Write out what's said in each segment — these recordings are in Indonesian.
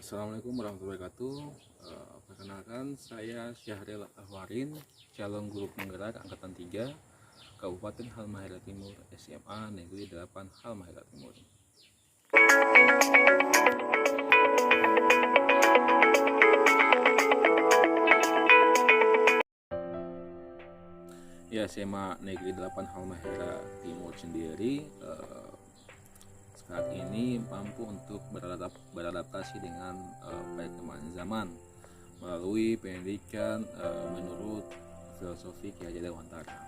Assalamualaikum warahmatullahi wabarakatuh. Perkenalkan, saya Syahril Ahwarin, calon guru penggerak angkatan 3 Kabupaten Halmahera Timur, SMA Negeri 8 Halmahera Timur. Ya, SMA Negeri 8 Halmahera Timur sendiri saat ini mampu untuk beradaptasi dengan perkembangan zaman melalui pendidikan menurut filosofi Ki Haji Dewantara.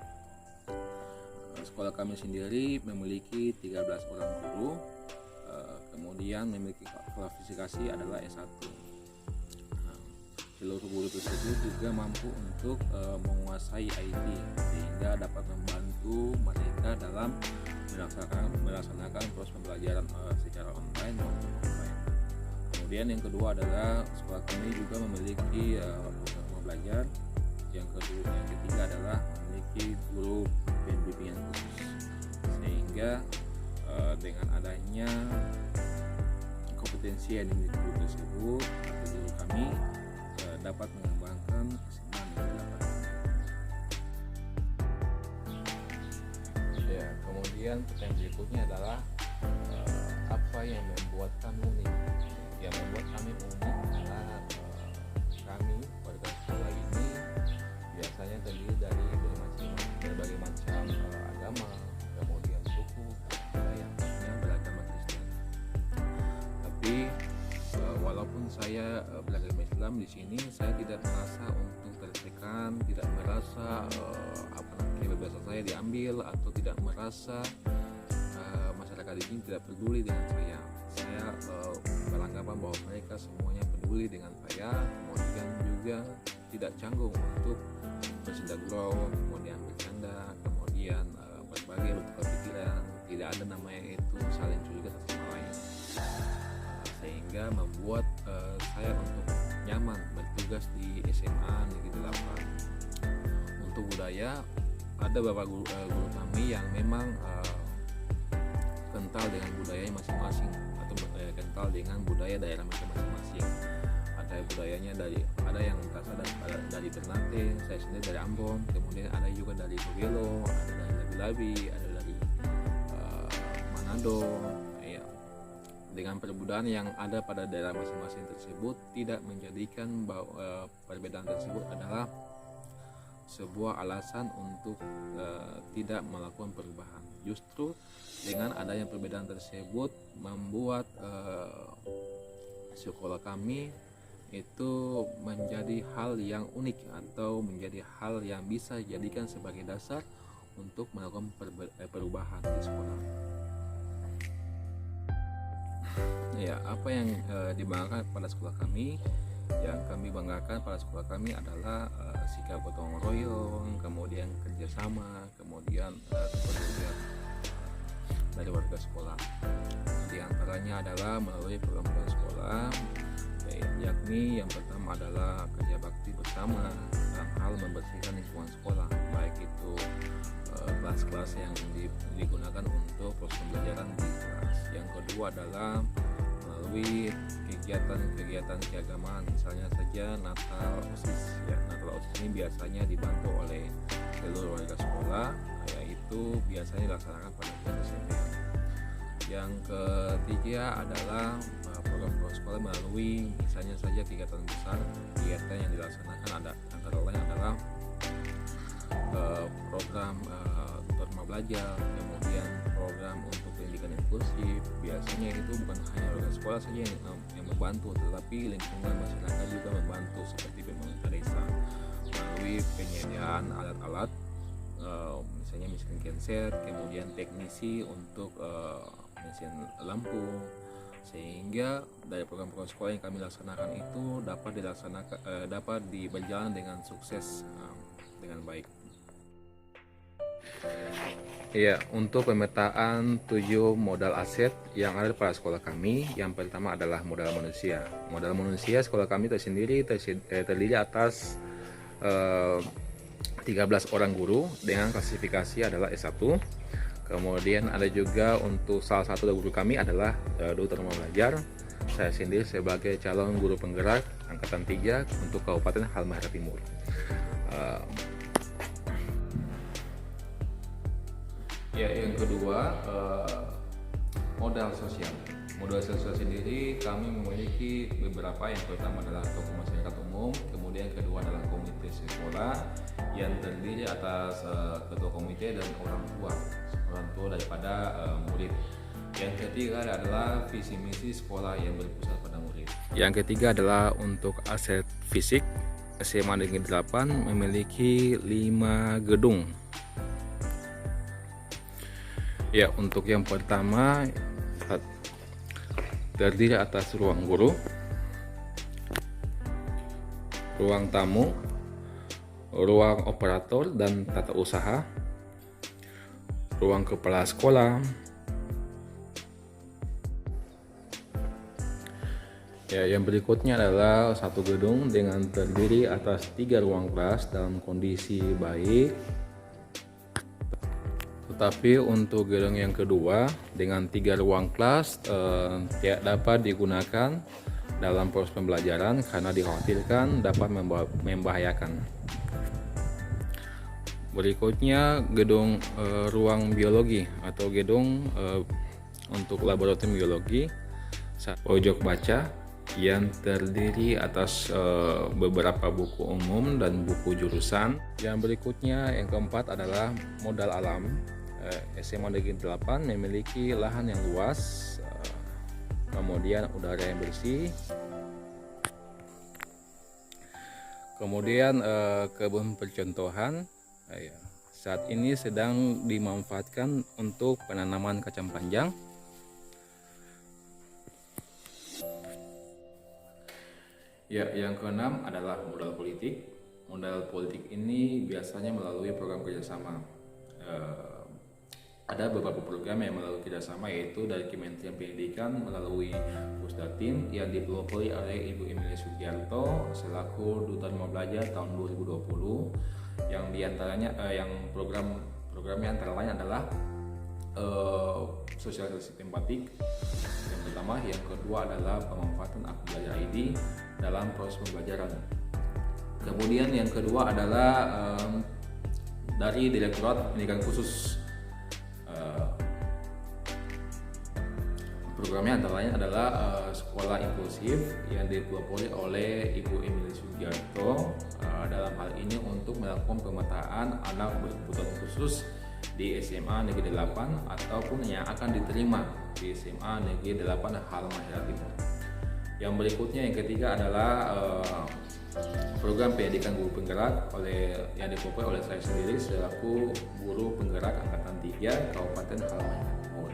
Sekolah kami sendiri memiliki 13 orang guru, kemudian memiliki kualifikasi adalah S1. Seluruh guru tersebut juga mampu untuk menguasai IT sehingga dapat membantu mereka dalam melaksanakan proses pembelajaran secara online maupun offline. Kemudian yang kedua adalah sekolah kami juga memiliki rumah belajar. Yang ketiga adalah memiliki guru pembimbingan khusus, sehingga dengan adanya kompetensi yang dimiliki guru tersebut, guru kami dapat mengembangkan kesenangan yang didapat. Ya, kemudian pertanyaan berikutnya adalah apa yang membuat kami unik? Yang membuat kami unik adalah kami warga sekolah ini biasanya terdiri dari berbagai macam agama, kemudian suku, yang beragama Kristen. Tapi walaupun saya beragama Islam, di sini saya tidak merasa untuk tertekan, tidak merasa kebebasan saya diambil, atau tidak merasa masyarakat di sini tidak peduli dengan saya. Saya beranggapan bahwa mereka semuanya peduli dengan saya, kemudian juga tidak canggung untuk bercanda gurau, kemudian bercanda, kemudian berbagai bertukar pikiran. Tidak ada namanya itu saling curiga satu sama lain, sehingga membuat saya untuk nyaman bertugas di SMA Negeri 8. Untuk budaya, ada beberapa guru kami yang memang kental dengan budayanya masing-masing, atau kental dengan budaya daerah mereka masing-masing. Ada budayanya ada yang berasal dari Ternate, saya sendiri dari Ambon, kemudian ada juga dari Bogelo, ada dari Labi-Labi, ada dari Manado. Ya, dengan perbedaan yang ada pada daerah masing-masing tersebut tidak menjadikan bahwa perbedaan tersebut adalah sebuah alasan untuk tidak melakukan perubahan. Justru dengan adanya perbedaan tersebut membuat sekolah kami itu menjadi hal yang unik, atau menjadi hal yang bisa dijadikan sebagai dasar untuk melakukan perubahan di sekolah. Ya, apa yang dibanggakan pada sekolah kami? Yang kami banggakan pada sekolah kami adalah sikap gotong royong, kemudian kerjasama, kemudian kepedulian dari warga sekolah. Di antaranya adalah melalui program sekolah, yakni yang pertama adalah kerja bakti bersama dalam hal membersihkan lingkungan sekolah, baik itu kelas-kelas yang digunakan untuk proses pembelajaran di kelas. Yang kedua adalah melalui kegiatan keagamaan, misalnya saja Natal OSIS. Ya, Natal OSIS ini biasanya dibantu oleh seluruh warga sekolah, yaitu biasanya dilaksanakan pada bulan Desember. Yang ketiga adalah program sekolah melalui misalnya saja kegiatan besar. Kegiatan yang dilaksanakan antara lain adalah program rumah belajar, kemudian program untuk pendidikan inklusif. Biasanya itu bukan hanya warga sekolah saja yang membantu, tetapi lingkungan masyarakat juga membantu, seperti pemerintah desa melalui penyediaan alat-alat, misalnya mesin genset, kemudian teknisi untuk mesin lampu, sehingga dari program-program sekolah yang kami laksanakan itu dapat berjalan dengan sukses, dengan baik. Ya, untuk pemetaan 7 modal aset yang ada pada sekolah kami, yang pertama adalah modal manusia. Modal manusia sekolah kami terdiri atas 13 orang guru dengan klasifikasi adalah S1. Kemudian ada juga untuk salah satu guru kami adalah dokter rumah belajar. saya sendiri sebagai calon guru penggerak angkatan 3 untuk Kabupaten Halmahera Timur. Ya, yang kedua, modal sosial. Modal sosial sendiri kami memiliki beberapa. Yang pertama adalah tokoh masyarakat umum, kemudian kedua adalah komite sekolah yang terdiri atas ketua komite dan orang tua daripada murid. Yang ketiga adalah visi misi sekolah yang berpusat pada murid. Yang ketiga adalah untuk aset fisik. SMA Negeri 8 memiliki 5 gedung. Ya, untuk yang pertama terdiri atas ruang guru, ruang tamu, ruang operator dan tata usaha, ruang kepala sekolah. Ya, yang berikutnya adalah satu gedung dengan terdiri atas 3 ruang kelas dalam kondisi baik. Tetapi untuk gedung yang kedua dengan 3 ruang kelas tidak dapat digunakan dalam proses pembelajaran karena dikhawatirkan dapat membahayakan. Berikutnya gedung ruang biologi atau gedung untuk laboratorium biologi, pojok baca yang terdiri atas beberapa buku umum dan buku jurusan. Yang berikutnya yang keempat adalah modal alam. SMA Negeri 8 memiliki lahan yang luas, kemudian udara yang bersih, kemudian kebun percontohan saat ini sedang dimanfaatkan untuk penanaman kacang panjang. Ya, yang keenam adalah modal politik. Modal politik ini biasanya melalui program kerjasama. Ada beberapa program yang melalui kerjasama, yaitu dari Kementerian Pendidikan melalui Pusdatin yang dipelopori oleh Ibu Emilia Sugiarto selaku Duta Rumah Belajar tahun 2020. Yang diantaranya yang programnya antara lain adalah sosialisasi tematik yang pertama, yang kedua adalah pemanfaatan akun belajar ID dalam proses pembelajaran. Kemudian yang kedua adalah dari Direktorat Pendidikan Khusus. Programnya antara lain adalah sekolah inklusif yang dipelopori oleh Ibu Emilia Sugiarto. Dalam hal ini untuk melakukan pemetaan anak berkebutuhan khusus di SMA Negeri 8 ataupun yang akan diterima di SMA Negeri 8 Halmahera Timur. Yang berikutnya yang ketiga adalah program pendidikan guru penggerak yang dipelopori oleh saya sendiri selaku guru penggerak angkatan 3 Kabupaten Halmahera Timur.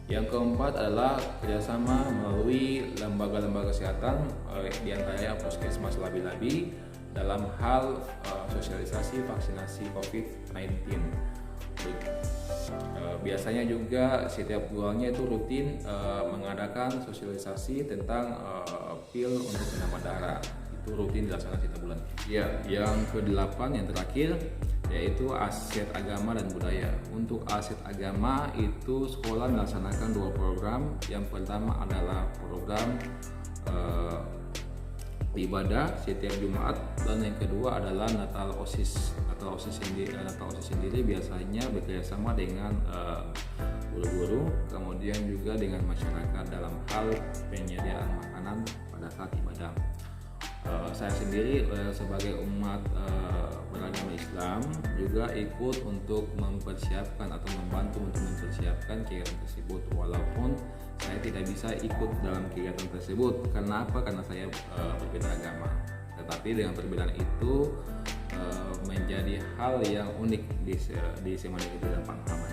Yang keempat adalah kerjasama melalui lembaga-lembaga kesehatan, diantaranya Puskesmas Labi-Labi dalam hal sosialisasi vaksinasi COVID-19. Biasanya juga setiap bulannya itu rutin mengadakan sosialisasi tentang pil untuk penambah darah. Itu rutin dilaksanakan setiap bulan. Ya, yang ke-8 yang terakhir yaitu aset agama dan budaya. Untuk aset agama itu sekolah melaksanakan 2 program. Yang pertama adalah program ibadah setiap Jumat, dan yang kedua adalah Natal OSIS. Natal OSIS sendiri biasanya bekerjasama dengan guru-guru, kemudian juga dengan masyarakat dalam hal penyediaan makanan pada saat ibadah. Saya sendiri sebagai umat beragama Islam juga ikut untuk mempersiapkan atau membantu untuk mempersiapkan kegiatan tersebut, walaupun saya tidak bisa ikut dalam kegiatan tersebut. Kenapa? Karena saya berbeda agama. Tetapi dengan perbedaan itu menjadi hal yang unik di SMA Negeri 8 Halmahera.